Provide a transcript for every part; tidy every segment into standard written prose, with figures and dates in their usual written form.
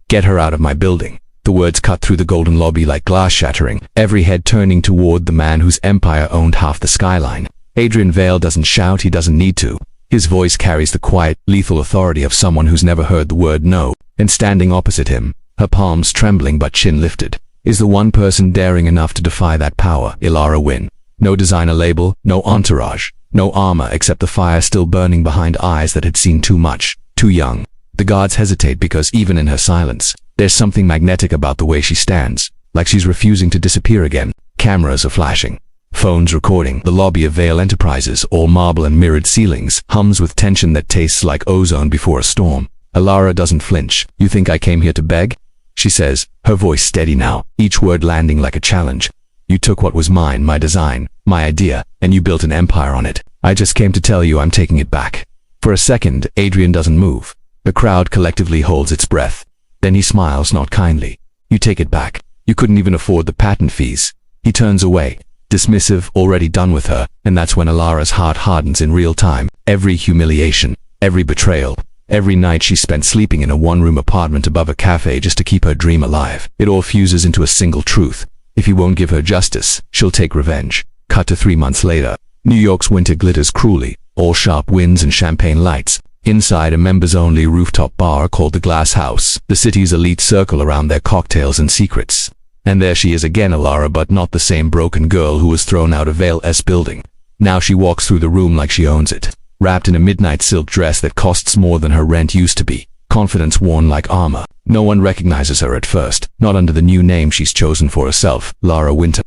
Get her out of my building. The words cut through the golden lobby like glass shattering, every head turning toward the man whose empire owned half the skyline. Adrian Vale doesn't shout, he doesn't need to. His voice carries the quiet, lethal authority of someone who's never heard the word no. And standing opposite him, her palms trembling but chin lifted, is the one person daring enough to defy that power, Ilara Wynn. No designer label, no entourage, no armor except the fire still burning behind eyes that had seen too much, too young. The guards hesitate because even in her silence, there's something magnetic about the way she stands, like she's refusing to disappear again. Cameras are flashing. Phones recording. The lobby of Vale Enterprises, all marble and mirrored ceilings, hums with tension that tastes like ozone before a storm. Ilara doesn't flinch. You think I came here to beg? She says, her voice steady now, each word landing like a challenge. You took what was mine, my design, my idea, and you built an empire on it. I just came to tell you I'm taking it back. For a second, Adrian doesn't move. The crowd collectively holds its breath. Then he smiles, not kindly. You take it back. You couldn't even afford the patent fees. He turns away, dismissive, already done with her, and that's when Ilara's heart hardens in real time. Every humiliation, every betrayal, every night she spent sleeping in a one-room apartment above a cafe just to keep her dream alive. It all fuses into a single truth. If he won't give her justice, she'll take revenge. Cut to 3 months later. New York's winter glitters cruelly, all sharp winds and champagne lights. Inside a members-only rooftop bar called the Glass House, the city's elite circle around their cocktails and secrets. And there she is again, Ilara, but not the same broken girl who was thrown out of Vale's building. Now she walks through the room like she owns it, wrapped in a midnight silk dress that costs more than her rent used to be, confidence worn like armor. No one recognizes her at first, not under the new name she's chosen for herself, Lara Winter.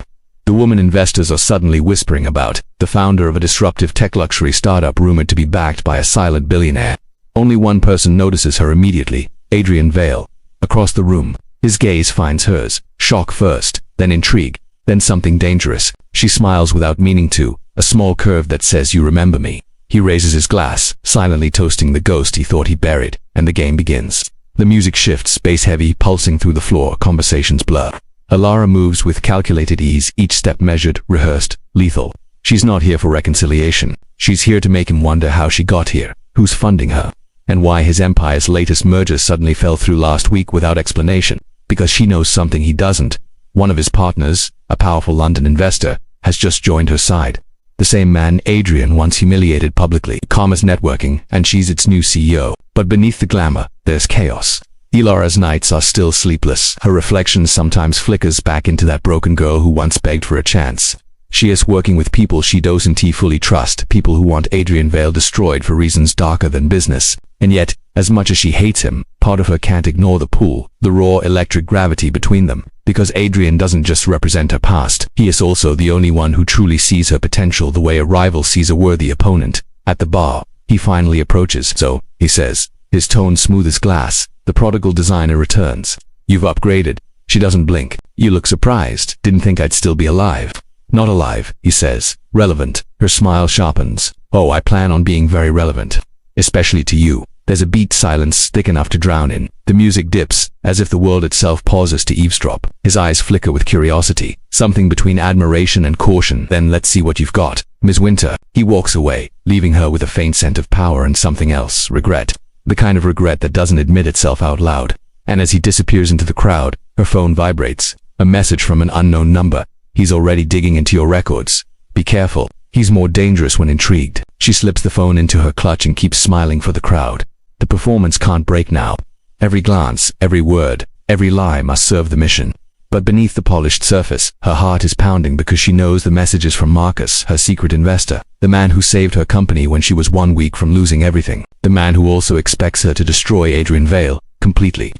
The woman investors are suddenly whispering about, the founder of a disruptive tech luxury startup rumored to be backed by a silent billionaire. Only one person notices her immediately, Adrian Vale. Across the room, his gaze finds hers, shock first, then intrigue, then something dangerous. She smiles without meaning to, a small curve that says, you remember me. He raises his glass, silently toasting the ghost he thought he buried, and the game begins. The music shifts, bass heavy, pulsing through the floor, conversations blur. Ilara moves with calculated ease, each step measured, rehearsed, lethal. She's not here for reconciliation. She's here to make him wonder how she got here, who's funding her, and why his empire's latest merger suddenly fell through last week without explanation. Because she knows something he doesn't. One of his partners, a powerful London investor, has just joined her side. The same man Adrian once humiliated publicly. Commerce networking, and she's its new CEO. But beneath the glamour, there's chaos. Ilara's nights are still sleepless. Her reflection sometimes flickers back into that broken girl who once begged for a chance. She is working with people she doesn't fully trust, people who want Adrian Vale destroyed for reasons darker than business. And yet, as much as she hates him, part of her can't ignore the pull, the raw electric gravity between them. Because Adrian doesn't just represent her past, he is also the only one who truly sees her potential the way a rival sees a worthy opponent. At the bar, he finally approaches. So, he says, his tone smooth as glass. The prodigal designer returns. You've upgraded. She doesn't blink. You look surprised. Didn't think I'd still be alive. Not alive, he says. Relevant. Her smile sharpens. Oh, I plan on being very relevant. Especially to you. There's a beat silence thick enough to drown in. The music dips, as if the world itself pauses to eavesdrop. His eyes flicker with curiosity. Something between admiration and caution. Then let's see what you've got. Miss Winter. He walks away, leaving her with a faint scent of power and something else, regret. The kind of regret that doesn't admit itself out loud. And as he disappears into the crowd, her phone vibrates. A message from an unknown number. He's already digging into your records. Be careful. He's more dangerous when intrigued. She slips the phone into her clutch and keeps smiling for the crowd. The performance can't break now. Every glance, every word, every lie must serve the mission. But beneath the polished surface, her heart is pounding because she knows the message is from Marcus, her secret investor, the man who saved her company when she was 1 week from losing everything, the man who also expects her to destroy Adrian Vale, completely.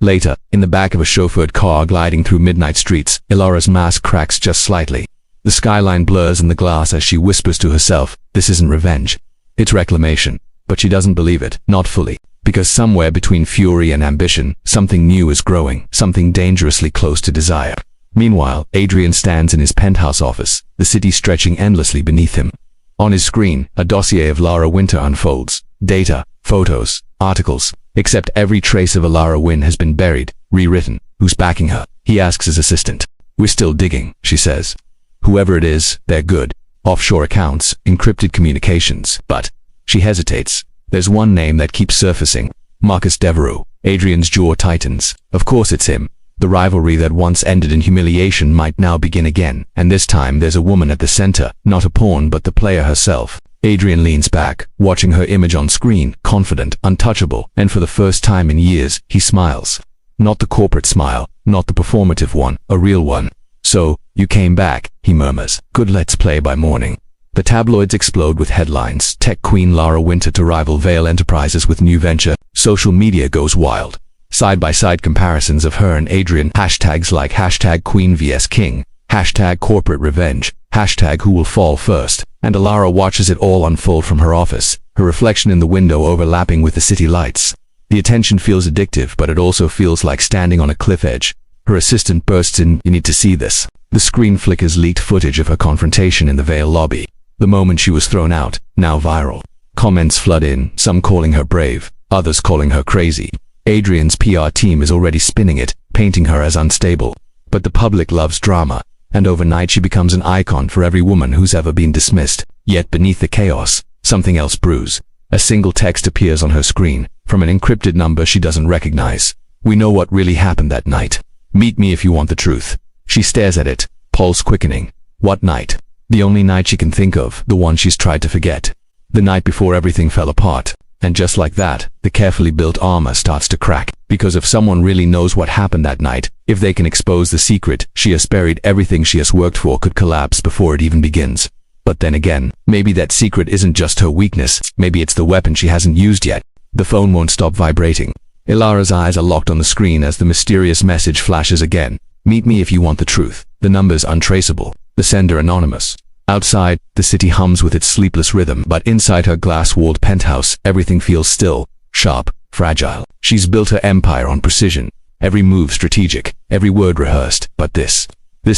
Later, in the back of a chauffeured car gliding through midnight streets, Ilara's mask cracks just slightly. The skyline blurs in the glass as she whispers to herself, this isn't revenge. It's reclamation. But she doesn't believe it, not fully. Because somewhere between fury and ambition, something new is growing, something dangerously close to desire. Meanwhile, Adrian stands in his penthouse office, the city stretching endlessly beneath him. On his screen, a dossier of Lara Winter unfolds. Data, photos, articles. Except every trace of Ilara Wynn has been buried, rewritten. Who's backing her? He asks his assistant. We're still digging, she says. Whoever it is, they're good. Offshore accounts, encrypted communications. But she hesitates. There's one name that keeps surfacing. Marcus Devereux. Adrian's jaw tightens. Of course it's him. The rivalry that once ended in humiliation might now begin again, and this time there's a woman at the center, not a pawn but the player herself. Adrian leans back, watching her image on screen, confident, untouchable, and for the first time in years, he smiles. Not the corporate smile, not the performative one, a real one. "So, you came back," he murmurs. "Good, let's play by morning." The tabloids explode with headlines. Tech queen Lara Winter to rival Veil Enterprises with new venture. Social media goes wild. Side-by-side comparisons of her and Adrian. Hashtags like hashtag Queen vs King, hashtag corporate revenge, hashtag who will fall first. And Lara watches it all unfold from her office, her reflection in the window overlapping with the city lights. The attention feels addictive, but it also feels like standing on a cliff edge. Her assistant bursts in, "You need to see this." The screen flickers leaked footage of her confrontation in the Veil lobby. The moment she was thrown out, now viral. Comments flood in, some calling her brave, others calling her crazy. Adrian's PR team is already spinning it, painting her as unstable. But the public loves drama, and overnight she becomes an icon for every woman who's ever been dismissed. Yet beneath the chaos, something else brews. A single text appears on her screen, from an encrypted number she doesn't recognize. "We know what really happened that night. Meet me if you want the truth." She stares at it, pulse quickening. What night? The only night she can think of, the one she's tried to forget. The night before everything fell apart. And just like that, the carefully built armor starts to crack. Because if someone really knows what happened that night, if they can expose the secret she has buried, everything she has worked for could collapse before it even begins. But then again, maybe that secret isn't just her weakness, maybe it's the weapon she hasn't used yet. The phone won't stop vibrating. Ilara's eyes are locked on the screen as the mysterious message flashes again. "Meet me if you want the truth." The number's untraceable, the sender anonymous. Outside, the city hums with its sleepless rhythm, but inside her glass-walled penthouse, everything feels still, sharp, fragile. She's built her empire on precision, every move strategic, every word rehearsed. But this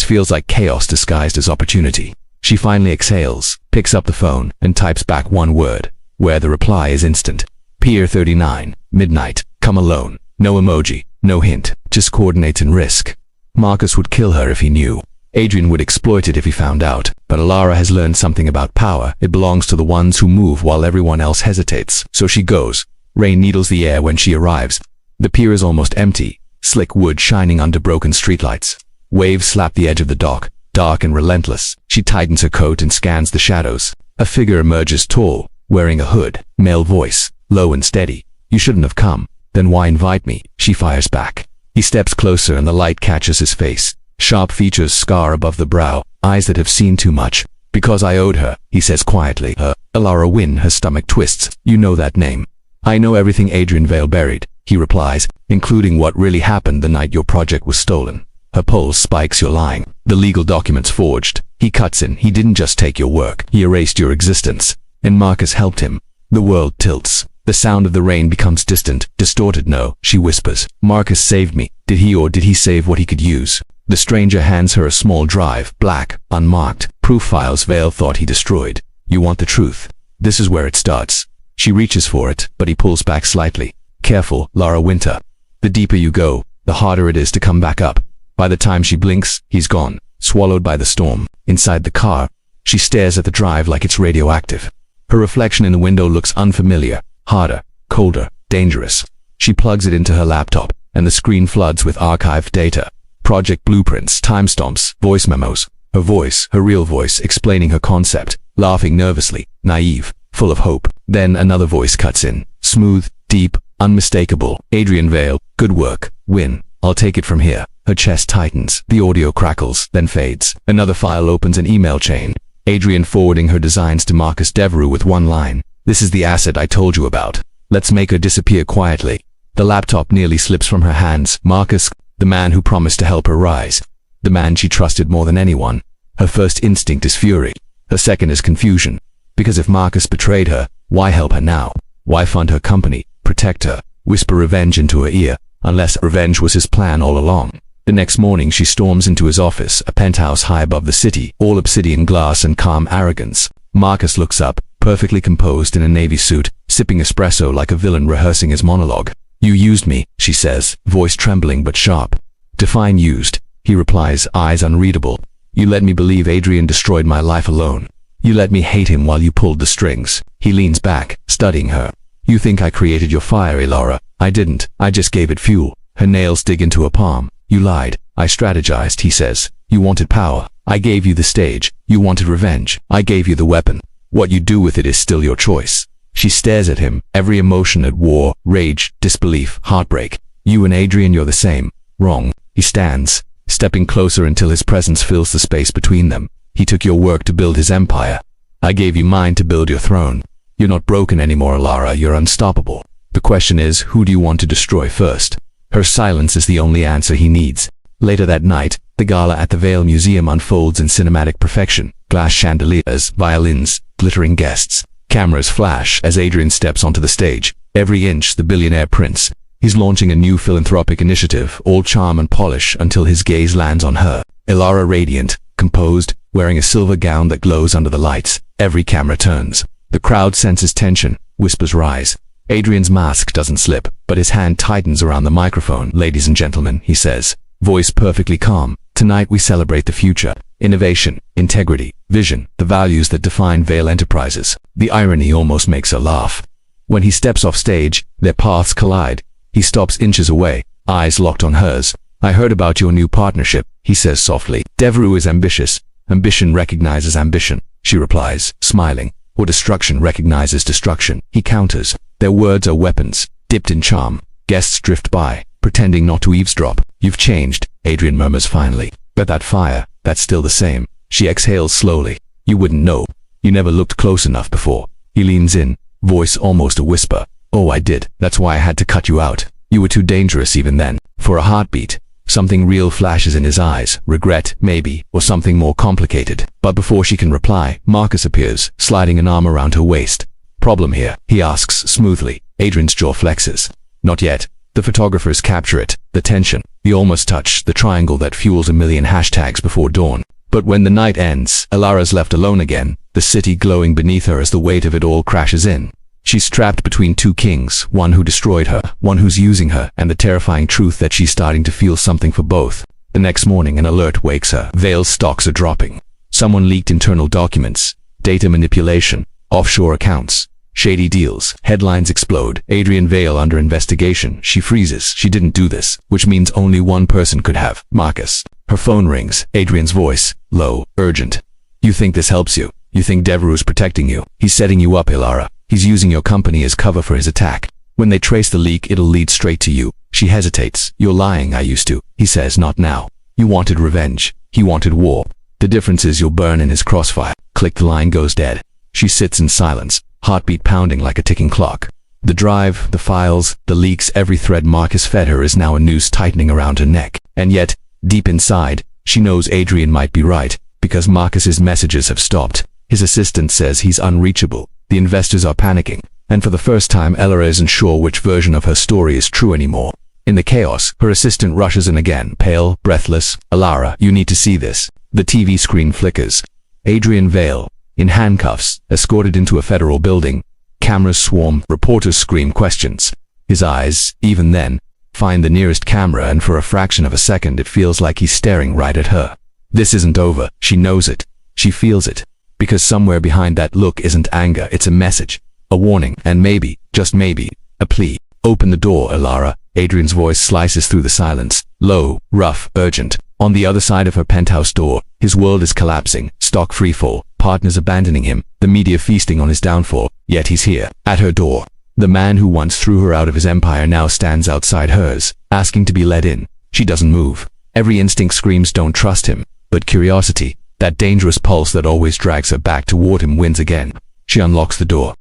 feels like chaos disguised as opportunity. She finally exhales, picks up the phone, and types back one word, where the reply is instant. Pier 39, midnight, come alone. No emoji, no hint, just coordinates and risk. Marcus would kill her if he knew. Adrian would exploit it if he found out, but Lara has learned something about power. It belongs to the ones who move while everyone else hesitates. So she goes. Rain needles the air when she arrives. The pier is almost empty, slick wood shining under broken streetlights. Waves slap the edge of the dock, dark and relentless. She tightens her coat and scans the shadows. A figure emerges tall, wearing a hood, male voice, low and steady. "You shouldn't have come. Then why invite me?" She fires back. He steps closer and the light catches his face. Sharp features scar above the brow, eyes that have seen too much. "Because I owed her," he says quietly. Lara Wynne, her stomach twists. "You know that name." "I know everything Adrian Veil buried," he replies, "including what really happened the night your project was stolen." Her pulse spikes. "You're lying. The legal documents forged." He cuts in. "He didn't just take your work. He erased your existence." And Marcus helped him. The world tilts. The sound of the rain becomes distant, distorted. "No," she whispers. "Marcus saved me." Did he, or did he save what he could use? The stranger hands her a small drive, black, unmarked, proof files Veil thought he destroyed. "You want the truth? This is where it starts." She reaches for it, but he pulls back slightly. "Careful, Lara Winter. The deeper you go, the harder it is to come back up." By the time she blinks, he's gone, swallowed by the storm. Inside the car, she stares at the drive like it's radioactive. Her reflection in the window looks unfamiliar, harder, colder, dangerous. She plugs it into her laptop, and the screen floods with archived data. Project blueprints, timestamps, voice memos. Her voice, her real voice, explaining her concept, laughing nervously, naive, full of hope. Then another voice cuts in, smooth, deep, unmistakable. "Adrian Veil, good work, Win. I'll take it from here." Her chest tightens, the audio crackles, then fades. Another file opens an email chain. Adrian forwarding her designs to Marcus Devereux with one line. "This is the asset I told you about. Let's make her disappear quietly." The laptop nearly slips from her hands. Marcus, the man who promised to help her rise. The man she trusted more than anyone. Her first instinct is fury. Her second is confusion. Because if Marcus betrayed her, why help her now? Why fund her company, protect her, whisper revenge into her ear, unless revenge was his plan all along? The next morning she storms into his office, a penthouse high above the city, all obsidian glass and calm arrogance. Marcus looks up, perfectly composed in a navy suit, sipping espresso like a villain rehearsing his monologue. "You used me," she says, voice trembling but sharp. "Define used," he replies, eyes unreadable. "You let me believe Adrian destroyed my life alone. You let me hate him while you pulled the strings." He leans back, studying her. "You think I created your fire, Ilara? I didn't. I just gave it fuel. Her nails dig into her palm. You lied. I strategized, he says. You wanted power. I gave you the stage. You wanted revenge. I gave you the weapon. What you do with it is still your choice. She stares at him, every emotion at war, rage, disbelief, heartbreak. You and Adrian, you're the same. Wrong. He stands, stepping closer until his presence fills the space between them. He took your work to build his empire. I gave you mine to build your throne. You're not broken anymore, Alara. You're unstoppable. The question is, who do you want to destroy first? Her silence is the only answer he needs. Later that night, the gala at the Vale Museum unfolds in cinematic perfection. Glass chandeliers, violins, glittering guests. Cameras flash as Adrian steps onto the stage. Every inch the billionaire prince. He's launching a new philanthropic initiative, all charm and polish until his gaze lands on her. Alara radiant, composed, wearing a silver gown that glows under the lights. Every camera turns. The crowd senses tension. Whispers rise. Adrian's mask doesn't slip, but his hand tightens around the microphone. Ladies and gentlemen, he says, voice perfectly calm. Tonight we celebrate the future. Innovation, integrity, vision, the values that define Vale Enterprises. The irony almost makes her laugh. When he steps off stage, their paths collide. He stops inches away, eyes locked on hers. I heard about your new partnership, he says softly. Devereux is ambitious. Ambition recognizes ambition, she replies, smiling. Or destruction recognizes destruction. He counters. Their words are weapons, dipped in charm. Guests drift by, pretending not to eavesdrop. You've changed, Adrian murmurs finally. But that fire, that's still the same. She exhales slowly. You wouldn't know. You never looked close enough before. He leans in, voice almost a whisper. Oh, I did. That's why I had to cut you out. You were too dangerous even then. For a heartbeat, something real flashes in his eyes. Regret, maybe, or something more complicated. But before she can reply, Marcus appears, sliding an arm around her waist. Problem here? He asks smoothly. Adrian's jaw flexes. Not yet. The photographers capture it. The tension, the almost touch, the triangle that fuels a million hashtags before dawn. But when the night ends, Alara's left alone again, the city glowing beneath her as the weight of it all crashes in. She's trapped between two kings, one who destroyed her, one who's using her, and the terrifying truth that she's starting to feel something for both. The next morning, an alert wakes her. Vale's stocks are dropping. Someone leaked internal documents, data manipulation, offshore accounts, shady deals. Headlines explode. Adrian Vale under investigation. She freezes. She didn't do this, which means only one person could have. Marcus. Her phone rings. Adrian's voice, low, urgent. You think this helps you? You think Devereux's protecting you? He's setting you up, Alara. He's using your company as cover for his attack. When they trace the leak, it'll lead straight to you. She hesitates. You're lying, I used to. He says, not now. You wanted revenge. He wanted war. The difference is you'll burn in his crossfire. Click, the line goes dead. She sits in silence, heartbeat pounding like a ticking clock. The drive, the files, the leaks, every thread Marcus fed her is now a noose tightening around her neck. And yet, deep inside, she knows Adrian might be right, because Marcus's messages have stopped. His assistant says he's unreachable. The investors are panicking, and for the first time Alara isn't sure which version of her story is true anymore. In the chaos, her assistant rushes in again, pale, breathless. Alara, you need to see this. The TV screen flickers. Adrian Vale, in handcuffs, escorted into a federal building. Cameras swarm, reporters scream questions. His eyes, even then, find the nearest camera, and for a fraction of a second it feels like he's staring right at her. This isn't over. She knows it. She feels it. Because somewhere behind that look isn't anger, it's a message, a warning, and maybe, just maybe, a plea. Open the door, Alara. Adrian's voice slices through the silence, low, rough, urgent. On the other side of her penthouse door, his world is collapsing, stock freefall, partners abandoning him, the media feasting on his downfall, yet he's here, at her door. The man who once threw her out of his empire now stands outside hers, asking to be let in. She doesn't move. Every instinct screams don't trust him, but curiosity, that dangerous pulse that always drags her back toward him, wins again. She unlocks the door.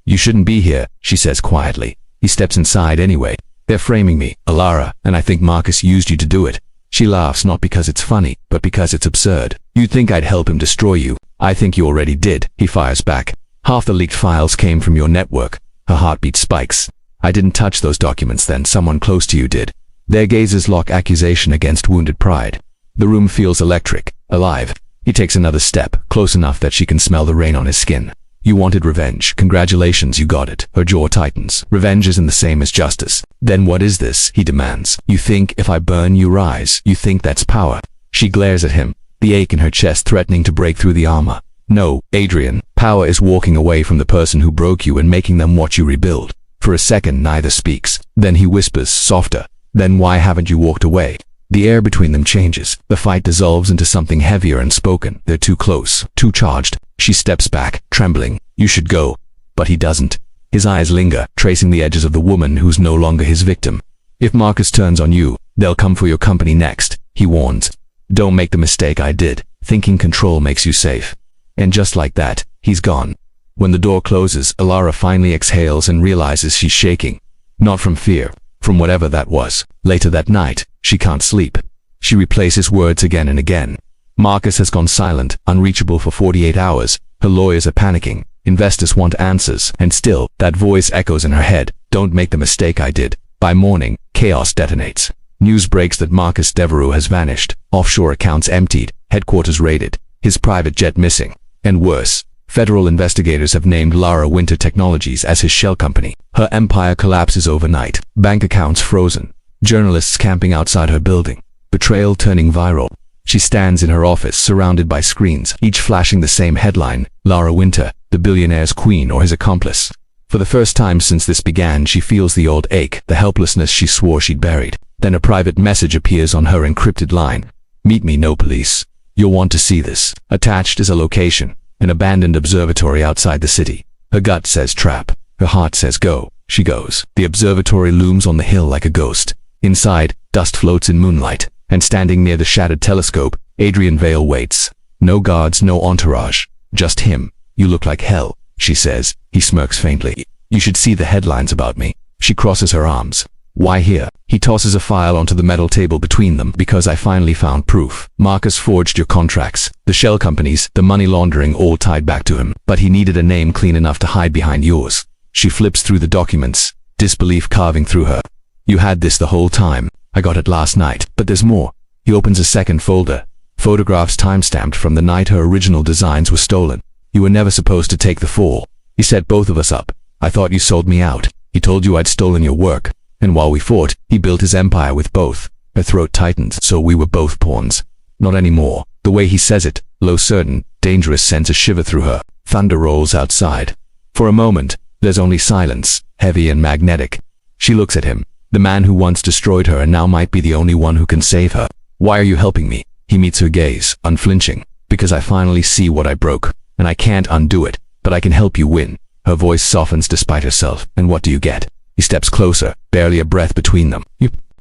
You shouldn't be here, she says quietly. He steps inside anyway. They're framing me, Alara, and I think Marcus used you to do it. She laughs, not because it's funny, but because it's absurd. You'd think I'd help him destroy you. I think you already did, he fires back. Half the leaked files came from your network. Her heartbeat spikes. I didn't touch those documents then, someone close to you did. Their gazes lock accusation against wounded pride. The room feels electric, alive. He takes another step, close enough that she can smell the rain on his skin. You wanted revenge. Congratulations, you got it. Her jaw tightens. Revenge isn't the same as justice. Then what is this? He demands. You think if I burn, you rise. You think that's power. She glares at him, the ache in her chest threatening to break through the armor. No, Adrian, Power is walking away from the person who broke you and making them watch you rebuild. For a second, neither speaks. Then he whispers, softer. Then why haven't you walked away? The air between them changes. The fight dissolves into something heavier and spoken. They're too close, too charged. She steps back, trembling. You should go. But he doesn't. His eyes linger, tracing the edges of the woman who's no longer his victim. If Marcus turns on you, they'll come for your company next, he warns. Don't make the mistake I did. Thinking control makes you safe. And just like that, he's gone. When the door closes, Alara finally exhales and realizes she's shaking. Not from fear, from whatever that was. Later that night, she can't sleep. She replays his words again and again. Marcus has gone silent, unreachable for 48 hours. Her lawyers are panicking. Investors want answers. And still, that voice echoes in her head. Don't make the mistake I did. By morning, chaos detonates. News breaks that Marcus Devereux has vanished. Offshore accounts emptied. Headquarters raided. His private jet missing. And worse, federal investigators have named Lara Winter Technologies as his shell company. Her empire collapses overnight. Bank accounts frozen. Journalists camping outside her building. Betrayal turning viral. She stands in her office surrounded by screens, each flashing the same headline, Lara Winter, the billionaire's queen or his accomplice. For the first time since this began, she feels the old ache, the helplessness she swore she'd buried. Then a private message appears on her encrypted line. Meet me, no police. You'll want to see this. Attached is a location, an abandoned observatory outside the city. Her gut says trap. Her heart says go. She goes. The observatory looms on the hill like a ghost. Inside, dust floats in moonlight, and standing near the shattered telescope, Adrian Vale waits. No guards, no entourage. Just him. You look like hell, she says. He smirks faintly. You should see the headlines about me. She crosses her arms. Why here? He tosses a file onto the metal table between them. Because I finally found proof. Marcus forged your contracts. The shell companies, the money laundering, all tied back to him. But he needed a name clean enough to hide behind yours. She flips through the documents, disbelief carving through her. You had this the whole time. I got it last night. But there's more. He opens a second folder. Photographs time-stamped from the night her original designs were stolen. You were never supposed to take the fall. He set both of us up. I thought you sold me out. He told you I'd stolen your work. And while we fought, he built his empire with both. Her throat tightened, so we were both pawns. Not anymore. The way he says it, low, certain, dangerous, sends a shiver through her. Thunder rolls outside. For a moment, there's only silence, heavy and magnetic. She looks at him, the man who once destroyed her and now might be the only one who can save her. Why are you helping me? He meets her gaze, unflinching. Because I finally see what I broke, and I can't undo it, but I can help you win. Her voice softens despite herself. And what do you get? He steps closer, barely a breath between them.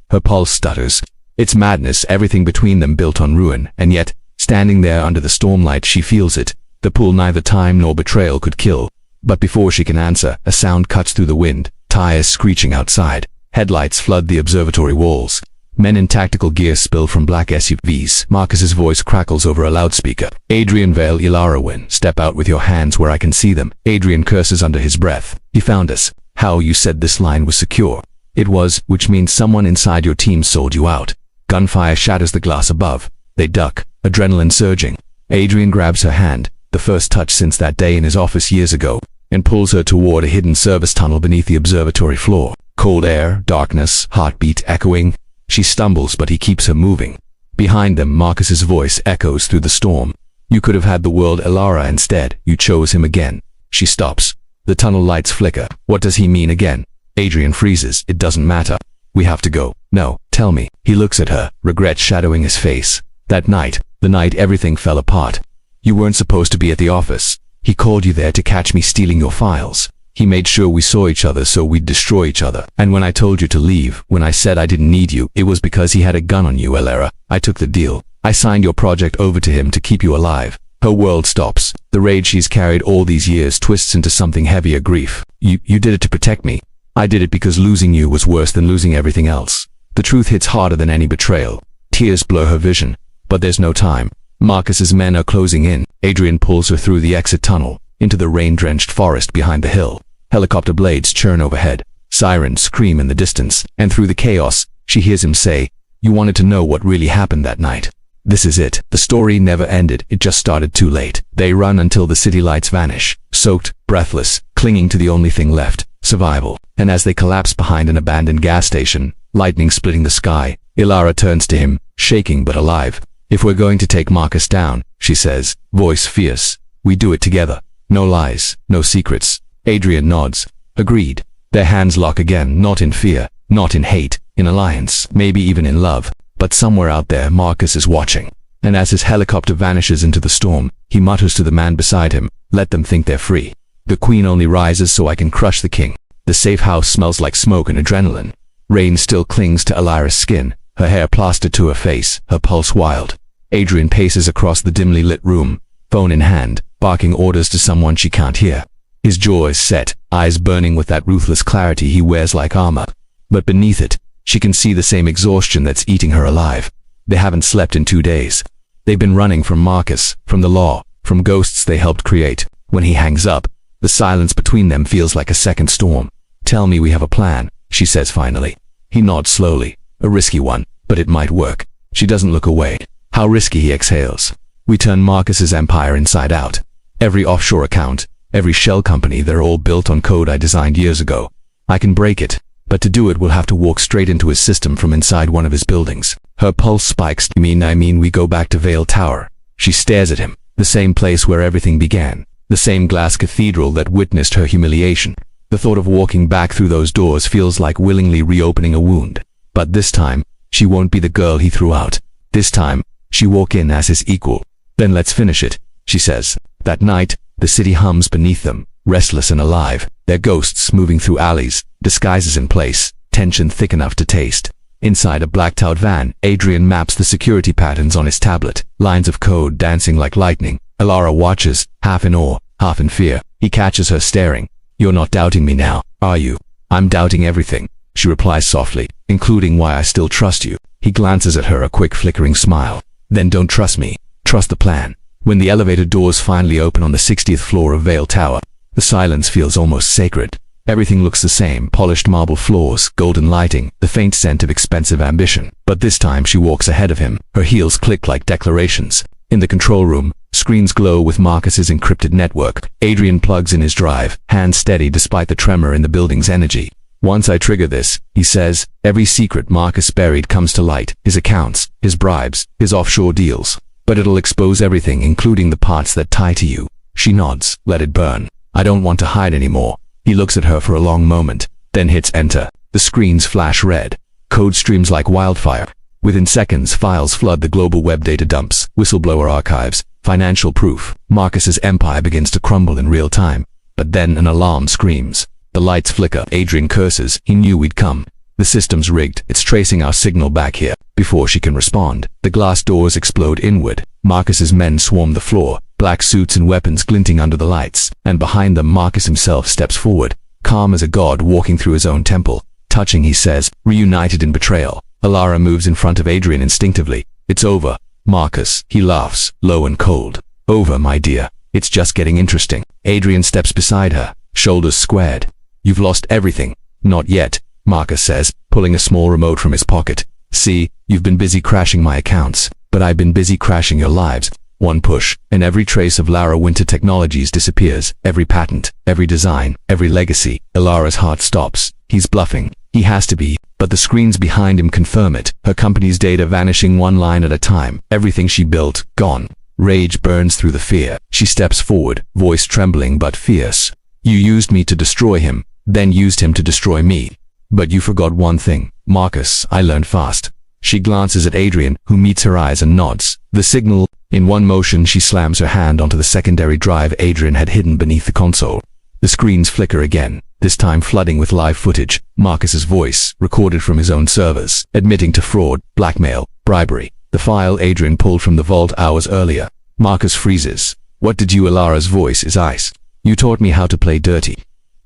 Her pulse stutters. It's madness, everything between them built on ruin, and yet, standing there under the stormlight, she feels it. The pull neither time nor betrayal could kill. But before she can answer, a sound cuts through the wind, tires screeching outside. Headlights flood the observatory walls. Men in tactical gear spill from black SUVs. Marcus's voice crackles over a loudspeaker. Adrian Vale, Ilarawin, step out with your hands where I can see them. Adrian curses under his breath. He found us. How? You said this line was secure. It was, which means someone inside your team sold you out. Gunfire shatters the glass above. They duck, adrenaline surging. Adrian grabs her hand, the first touch since that day in his office years ago, and pulls her toward a hidden service tunnel beneath the observatory floor. Cold air, darkness, heartbeat echoing. She stumbles, but he keeps her moving. Behind them, Marcus's voice echoes through the storm. You could have had the world Elara instead. You chose him again. She stops. The tunnel lights flicker. What does he mean again? Adrian freezes. It doesn't matter. We have to go. No, tell me. He looks at her, regret shadowing his face. That night, the night everything fell apart. You weren't supposed to be at the office. He called you there to catch me stealing your files. He made sure we saw each other so we'd destroy each other. And when I told you to leave, when I said I didn't need you, it was because he had a gun on you, Elara. I took the deal. I signed your project over to him to keep you alive. Her world stops. The rage she's carried all these years twists into something heavier, grief. You did it to protect me. I did it because losing you was worse than losing everything else. The truth hits harder than any betrayal. Tears blur her vision. But there's no time. Marcus's men are closing in. Adrian pulls her through the exit tunnel, into the rain-drenched forest behind the hill. Helicopter blades churn overhead. Sirens scream in the distance. And through the chaos, she hears him say, "You wanted to know what really happened that night. This is it." The story never ended, it just started too late. They run until the city lights vanish, soaked, breathless, clinging to the only thing left, survival. And as they collapse behind an abandoned gas station, lightning splitting the sky, Ilara turns to him, shaking but alive. "If we're going to take Marcus down," she says, voice fierce, "we do it together. No lies, no secrets. Adrian nods. Agreed. Their hands lock again, not in fear, not in hate, in alliance, maybe even in love. But somewhere out there, Marcus is watching. And as his helicopter vanishes into the storm, he mutters to the man beside him, "Let them think they're free. The queen only rises so I can crush the king." The safe house smells like smoke and adrenaline. Rain still clings to Elira's skin, her hair plastered to her face, her pulse wild. Adrian paces across the dimly lit room, phone in hand, barking orders to someone she can't hear. His jaw is set, eyes burning with that ruthless clarity he wears like armor. But beneath it, she can see the same exhaustion that's eating her alive. They haven't slept in 2 days. They've been running from Marcus, from the law, from ghosts they helped create. When he hangs up, the silence between them feels like a second storm. "Tell me we have a plan," she says finally. He nods slowly. "A risky one, but it might work." She doesn't look away. "How risky?" he exhales. "We turn Marcus's empire inside out. Every offshore account, every shell company, they're all built on code I designed years ago. I can break it, but to do it we'll have to walk straight into his system from inside one of his buildings." Her pulse spikes. I mean we go back to Vale Tower." She stares at him. The same place where everything began. The same glass cathedral that witnessed her humiliation. The thought of walking back through those doors feels like willingly reopening a wound. But this time, she won't be the girl he threw out. This time, she walk in as his equal. "Then let's finish it," she says. That night, the city hums beneath them, restless and alive. Their ghosts moving through alleys, disguises in place, tension thick enough to taste. Inside a blacked-out van, Adrian maps the security patterns on his tablet, lines of code dancing like lightning. Elara watches, half in awe, half in fear. He catches her staring. "You're not doubting me now, are you?" "I'm doubting everything," she replies softly, "including why I still trust you." He glances at her, a quick flickering smile. "Then don't trust me. Trust the plan." When the elevator doors finally open on the 60th floor of Vale Tower, the silence feels almost sacred. Everything looks the same, polished marble floors, golden lighting, the faint scent of expensive ambition. But this time she walks ahead of him. Her heels click like declarations. In the control room, screens glow with Marcus's encrypted network. Adrian plugs in his drive, hands steady despite the tremor in the building's energy. "Once I trigger this," he says, "every secret Marcus buried comes to light. His accounts, his bribes, his offshore deals. But it'll expose everything, including the parts that tie to you." She nods. "Let it burn. I don't want to hide anymore." He looks at her for a long moment, then hits enter. The screens flash red. Code streams like wildfire. Within seconds, files flood the global web data dumps, whistleblower archives, financial proof. Marcus's empire begins to crumble in real time. But then an alarm screams. The lights flicker. Adrian curses. He knew we'd come. "The system's rigged. It's tracing our signal back here." Before she can respond, the glass doors explode inward. Marcus's men swarm the floor, black suits and weapons glinting under the lights, and behind them Marcus himself steps forward, calm as a god walking through his own temple. Touching, he says, reunited in betrayal. Elara moves in front of Adrian instinctively. "It's over, Marcus." He laughs, low and cold. "Over, my dear. It's just getting interesting." Adrian steps beside her, shoulders squared. "You've lost everything." "Not yet," Marcus says, pulling a small remote from his pocket. "See, you've been busy crashing my accounts, but I've been busy crashing your lives." One push, and every trace of Lara Winter Technologies disappears. Every patent, every design, every legacy. Elara's heart stops. He's bluffing. He has to be, but the screens behind him confirm it. Her company's data vanishing one line at a time. Everything she built, gone. Rage burns through the fear. She steps forward, voice trembling but fierce. "You used me to destroy him, then used him to destroy me. But you forgot one thing, Marcus. I learned fast." She glances at Adrian, who meets her eyes and nods. The signal. In one motion, she slams her hand onto the secondary drive Adrian had hidden beneath the console. The screens flicker again, this time flooding with live footage. Marcus's voice, recorded from his own servers, admitting to fraud, blackmail, bribery. The file Adrian pulled from the vault hours earlier. Marcus freezes. "What did you?" Elara's voice is ice. "You taught me how to play dirty.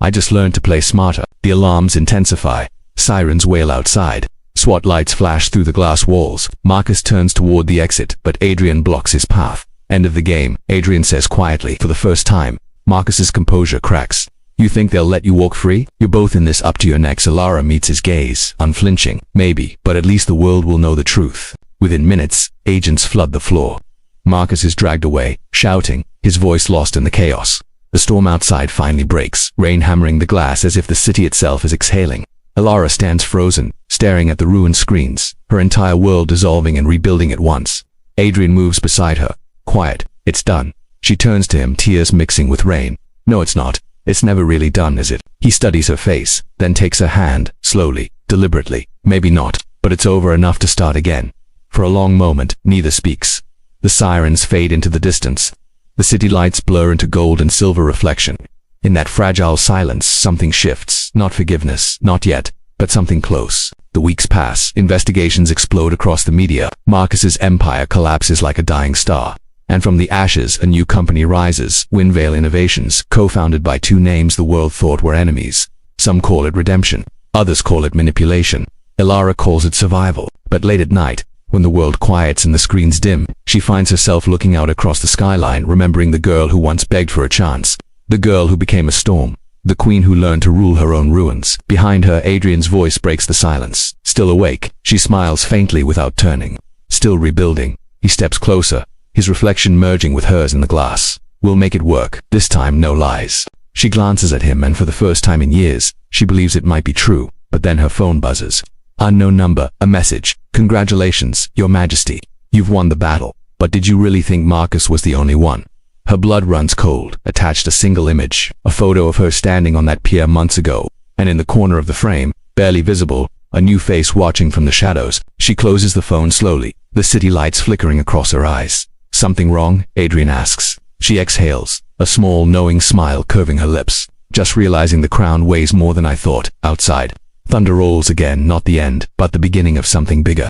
I just learned to play smarter." The alarms intensify. Sirens wail outside. SWAT lights flash through the glass walls. Marcus turns toward the exit, but Adrian blocks his path. "End of the game," Adrian says quietly. For the first time, Marcus's composure cracks. "You think they'll let you walk free? You're both in this up to your necks." Elara meets his gaze, unflinching. "Maybe, but at least the world will know the truth." Within minutes, agents flood the floor. Marcus is dragged away, shouting, his voice lost in the chaos. The storm outside finally breaks, rain hammering the glass as if the city itself is exhaling. Elara stands frozen, staring at the ruined screens, her entire world dissolving and rebuilding at once. Adrian moves beside her. "Quiet. It's done." She turns to him, tears mixing with rain. No, it's not. It's never really done, is it? He studies her face, then takes her hand, slowly, deliberately. Maybe not, but it's over enough to start again. For a long moment, neither speaks. The sirens fade into the distance. The city lights blur into gold and silver reflection. In that fragile silence, something shifts. Not forgiveness, not yet, but something close. The weeks pass, investigations explode across the media. Marcus's empire collapses like a dying star. And from the ashes, a new company rises, Unveiled Innovations, co-founded by two names the world thought were enemies. Some call it redemption. Others call it manipulation. Ilara calls it survival. But late at night, when the world quiets and the screens dim, she finds herself looking out across the skyline, remembering the girl who once begged for a chance. The girl who became a storm. The queen who learned to rule her own ruins. Behind her, Adrian's voice breaks the silence. Still awake, she smiles faintly without turning. Still rebuilding. He steps closer, his reflection merging with hers in the glass. We'll make it work. This time, no lies. She glances at him, and for the first time in years, she believes it might be true. But then her phone buzzes. Unknown number, a message. Congratulations, Your Majesty. You've won the battle. But did you really think Marcus was the only one? Her blood runs cold. Attached a single image. A photo of her standing on that pier months ago. And in the corner of the frame, barely visible, a new face watching from the shadows. She closes the phone slowly, the city lights flickering across her eyes. Something wrong? Adrian asks. She exhales, a small, knowing smile curving her lips. Just realizing the crown weighs more than I thought. Outside, thunder rolls again, not the end, but the beginning of something bigger.